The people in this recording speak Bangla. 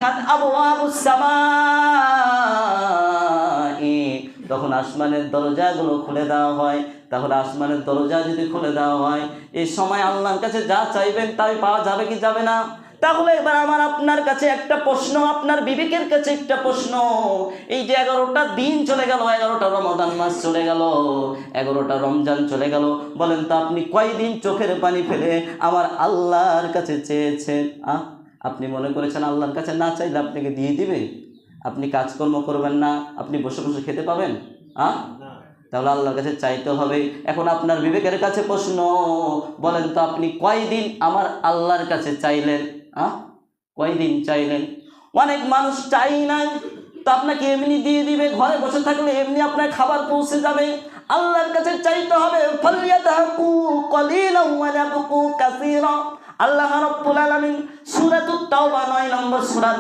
আবওয়াবুস সামাই, তখন আসমানের দরজাগুলো খুলে দেওয়া হয়। তাহলে আসমানের দরজা যদি খুলে দেওয়া হয়, এই সময় আল্লাহর কাছে যা চাইবেন তাই পাওয়া যাবে কি যাবে না? তাহলে এবার আমার আপনার কাছে একটা প্রশ্ন, আপনার বিবেকের কাছে একটা প্রশ্ন। এই যে 11টা দিন চলে গেল, 11টা রমাদান মাস চলে গেল, 11টা রমজান চলে গেল, বলেন তো আপনি কয়দিন চোখের পানি ফেলে আমার আল্লাহর কাছে চেয়েছেন? আপনি মনে করেছেন আল্লাহর কাছে না চাইলে আপনাকে দিয়ে দিবে? আপনি কাজকর্ম করবেন না, আপনি বসে বসে খেতে পাবেন? তাহলে আল্লাহর কাছে চাইতে হবে। এখন আপনার বিবেকের কাছে প্রশ্ন, বলেন তো আপনি কয়দিন আমার আল্লাহর কাছে চাইলেন? কয়দিন চাইলেন? অনেক মানুষ চাই নাই, তো আপনাকে এমনি দিয়ে দিবে, ঘরে বসে থাকলে এমনি আপনার খাবার পৌঁছে যাবে। আল্লাহর কাছে চাইতে হবে। ফালিয়াতাহাকু কলিলান ওয়া ইয়াবকু কাসীরা। আল্লাহ রাব্বুল আলামিন সূরাতুত তাওবা 9 নম্বর সূরা